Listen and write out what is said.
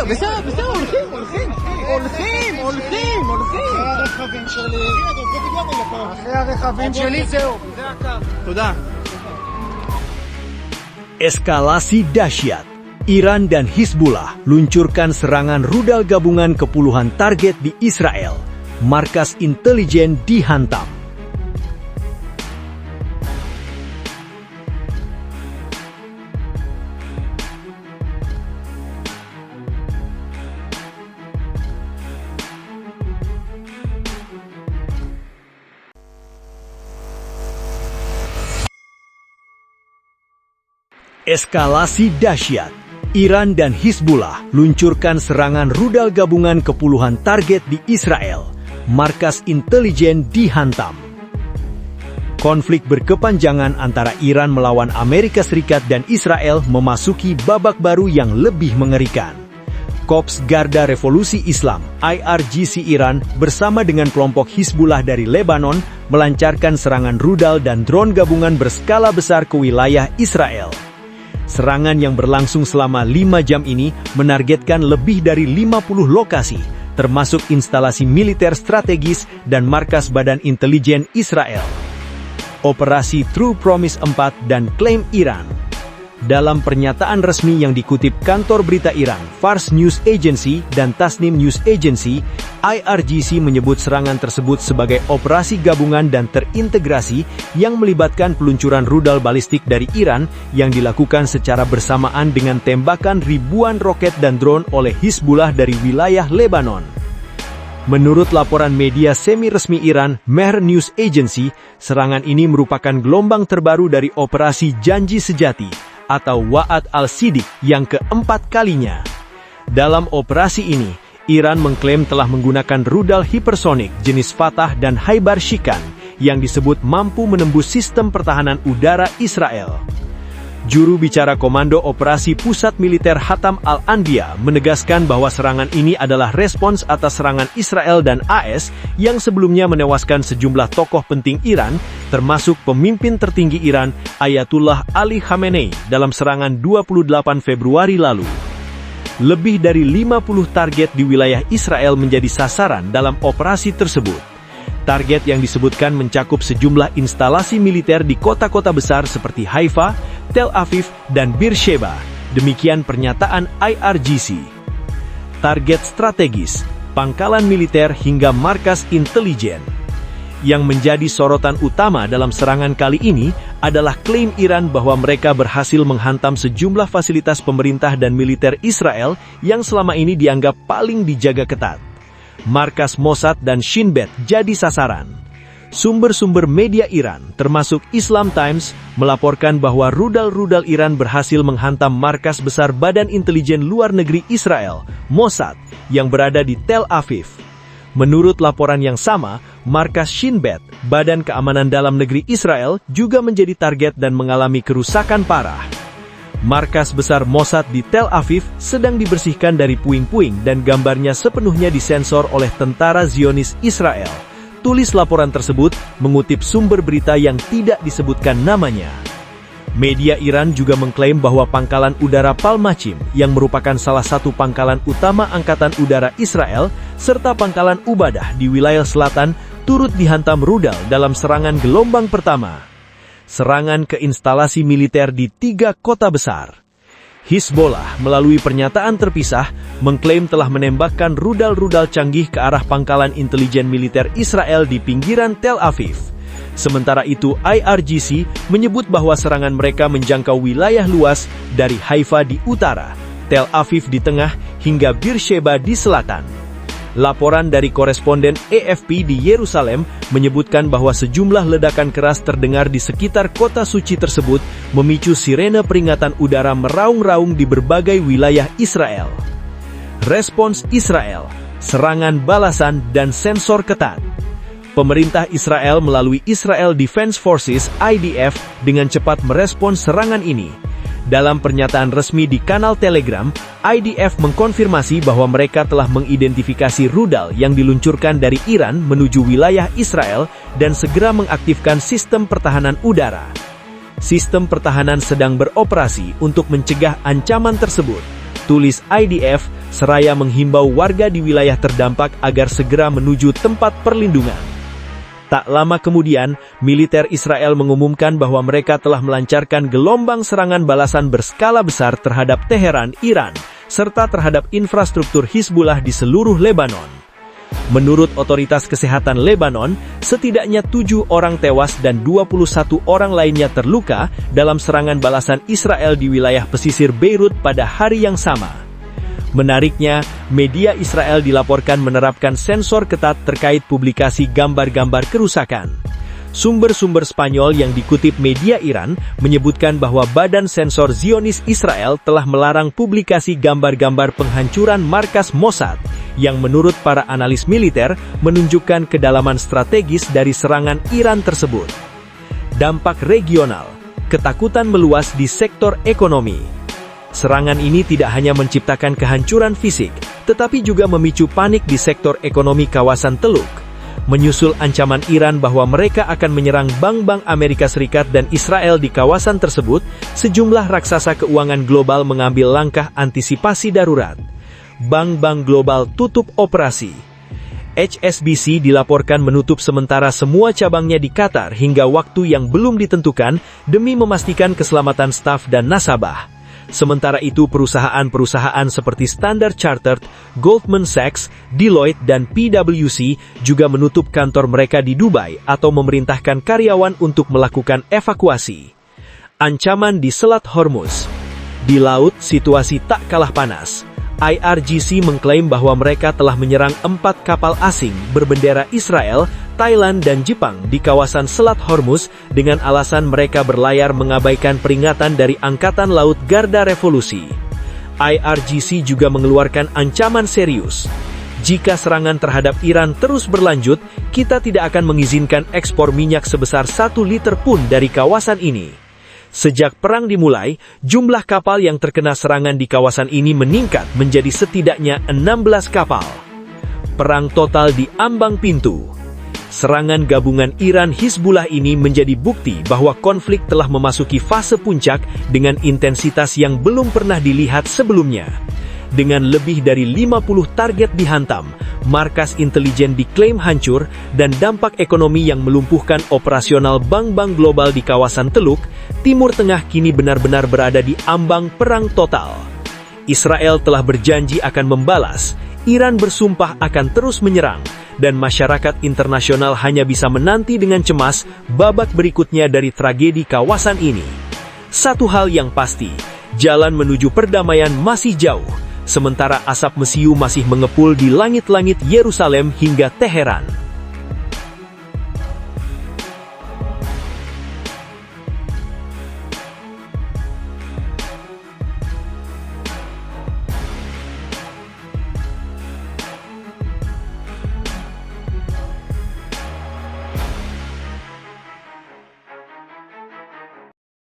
בסדר, הולכים. אחרי הרכבים שלי זהו, זה הקו. תודה. Eskalasi dahsyat. Iran dan Hizbullah luncurkan serangan rudal gabungan ke puluhan target di Israel. Markas intelijen dihantam. Eskalasi dahsyat. Iran dan Hizbullah luncurkan serangan rudal gabungan ke puluhan target di Israel. Markas intelijen dihantam. Konflik berkepanjangan antara Iran melawan Amerika Serikat dan Israel memasuki babak baru yang lebih mengerikan. Korps Garda Revolusi Islam (IRGC) Iran bersama dengan kelompok Hizbullah dari Lebanon melancarkan serangan rudal dan drone gabungan berskala besar ke wilayah Israel. Serangan yang berlangsung selama 5 jam ini menargetkan lebih dari 50 lokasi, termasuk instalasi militer strategis dan markas Badan Intelijen Israel. Operasi True Promise 4 dan klaim Iran. Dalam pernyataan resmi yang dikutip kantor berita Iran, Fars News Agency dan Tasnim News Agency, IRGC menyebut serangan tersebut sebagai operasi gabungan dan terintegrasi yang melibatkan peluncuran rudal balistik dari Iran yang dilakukan secara bersamaan dengan tembakan ribuan roket dan drone oleh Hizbullah dari wilayah Lebanon. Menurut laporan media semi-resmi Iran, Mehr News Agency, serangan ini merupakan gelombang terbaru dari operasi Janji Sejati atau Wa'ad al-Sidiq yang keempat kalinya. Dalam operasi ini, Iran mengklaim telah menggunakan rudal hipersonik jenis Fatah dan Haibar Shikan yang disebut mampu menembus sistem pertahanan udara Israel. Juru bicara Komando Operasi Pusat Militer Hatam al-Anbiya menegaskan bahwa serangan ini adalah respons atas serangan Israel dan AS yang sebelumnya menewaskan sejumlah tokoh penting Iran, termasuk pemimpin tertinggi Iran, Ayatullah Ali Khamenei, dalam serangan 28 Februari lalu. Lebih dari 50 target di wilayah Israel menjadi sasaran dalam operasi tersebut. Target yang disebutkan mencakup sejumlah instalasi militer di kota-kota besar seperti Haifa, Tel Aviv, dan Beersheba. Demikian pernyataan IRGC. Target strategis, pangkalan militer hingga markas intelijen. Yang menjadi sorotan utama dalam serangan kali ini adalah klaim Iran bahwa mereka berhasil menghantam sejumlah fasilitas pemerintah dan militer Israel yang selama ini dianggap paling dijaga ketat. Markas Mossad dan Shin Bet jadi sasaran. Sumber-sumber media Iran, termasuk Islam Times, melaporkan bahwa rudal-rudal Iran berhasil menghantam markas besar Badan Intelijen Luar Negeri Israel, Mossad, yang berada di Tel Aviv. Menurut laporan yang sama, markas Shin Bet, Badan Keamanan Dalam Negeri Israel, juga menjadi target dan mengalami kerusakan parah. Markas besar Mossad di Tel Aviv sedang dibersihkan dari puing-puing dan gambarnya sepenuhnya disensor oleh tentara Zionis Israel. Tulis laporan tersebut mengutip sumber berita yang tidak disebutkan namanya. Media Iran juga mengklaim bahwa pangkalan udara Palmachim, yang merupakan salah satu pangkalan utama Angkatan Udara Israel, serta pangkalan Ubadah di wilayah selatan, turut dihantam rudal dalam serangan gelombang pertama. Serangan ke instalasi militer di 3 kota besar. Hizbullah melalui pernyataan terpisah mengklaim telah menembakkan rudal-rudal canggih ke arah pangkalan intelijen militer Israel di pinggiran Tel Aviv. Sementara itu, IRGC menyebut bahwa serangan mereka menjangkau wilayah luas dari Haifa di utara, Tel Aviv di tengah, hingga Beersheba di selatan. Laporan dari koresponden AFP di Yerusalem menyebutkan bahwa sejumlah ledakan keras terdengar di sekitar kota suci tersebut, memicu sirene peringatan udara meraung-raung di berbagai wilayah Israel. Respons Israel, serangan balasan dan sensor ketat. Pemerintah Israel melalui Israel Defense Forces (IDF) dengan cepat merespons serangan ini. Dalam pernyataan resmi di kanal Telegram, IDF mengkonfirmasi bahwa mereka telah mengidentifikasi rudal yang diluncurkan dari Iran menuju wilayah Israel dan segera mengaktifkan sistem pertahanan udara. Sistem pertahanan sedang beroperasi untuk mencegah ancaman tersebut, tulis IDF, seraya menghimbau warga di wilayah terdampak agar segera menuju tempat perlindungan. Tak lama kemudian, militer Israel mengumumkan bahwa mereka telah melancarkan gelombang serangan balasan berskala besar terhadap Teheran, Iran, serta terhadap infrastruktur Hizbullah di seluruh Lebanon. Menurut otoritas kesehatan Lebanon, setidaknya 7 orang tewas dan 21 orang lainnya terluka dalam serangan balasan Israel di wilayah pesisir Beirut pada hari yang sama. Menariknya, media Israel dilaporkan menerapkan sensor ketat terkait publikasi gambar-gambar kerusakan. Sumber-sumber Spanyol yang dikutip media Iran menyebutkan bahwa Badan Sensor Zionis Israel telah melarang publikasi gambar-gambar penghancuran markas Mossad, yang menurut para analis militer menunjukkan kedalaman strategis dari serangan Iran tersebut. Dampak regional, ketakutan meluas di sektor ekonomi. Serangan ini tidak hanya menciptakan kehancuran fisik, tetapi juga memicu panik di sektor ekonomi kawasan Teluk. Menyusul ancaman Iran bahwa mereka akan menyerang bank-bank Amerika Serikat dan Israel di kawasan tersebut, sejumlah raksasa keuangan global mengambil langkah antisipasi darurat. Bank-bank global tutup operasi. HSBC dilaporkan menutup sementara semua cabangnya di Qatar hingga waktu yang belum ditentukan demi memastikan keselamatan staf dan nasabah. Sementara itu perusahaan-perusahaan seperti Standard Chartered, Goldman Sachs, Deloitte, dan PwC juga menutup kantor mereka di Dubai atau memerintahkan karyawan untuk melakukan evakuasi. Ancaman di Selat Hormuz. Di laut, situasi tak kalah panas. IRGC mengklaim bahwa mereka telah menyerang 4 kapal asing berbendera Israel, Thailand, dan Jepang di kawasan Selat Hormuz dengan alasan mereka berlayar mengabaikan peringatan dari Angkatan Laut Garda Revolusi. IRGC juga mengeluarkan ancaman serius. Jika serangan terhadap Iran terus berlanjut, kita tidak akan mengizinkan ekspor minyak sebesar 1 liter pun dari kawasan ini. Sejak perang dimulai, jumlah kapal yang terkena serangan di kawasan ini meningkat menjadi setidaknya 16 kapal. Perang total di ambang pintu. Serangan gabungan Iran-Hizbullah ini menjadi bukti bahwa konflik telah memasuki fase puncak dengan intensitas yang belum pernah dilihat sebelumnya. Dengan lebih dari 50 target dihantam, markas intelijen diklaim hancur, dan dampak ekonomi yang melumpuhkan operasional bank-bank global di kawasan Teluk, Timur Tengah kini benar-benar berada di ambang perang total. Israel telah berjanji akan membalas, Iran bersumpah akan terus menyerang, dan masyarakat internasional hanya bisa menanti dengan cemas babak berikutnya dari tragedi kawasan ini. Satu hal yang pasti, jalan menuju perdamaian masih jauh, sementara asap mesiu masih mengepul di langit-langit Yerusalem hingga Teheran.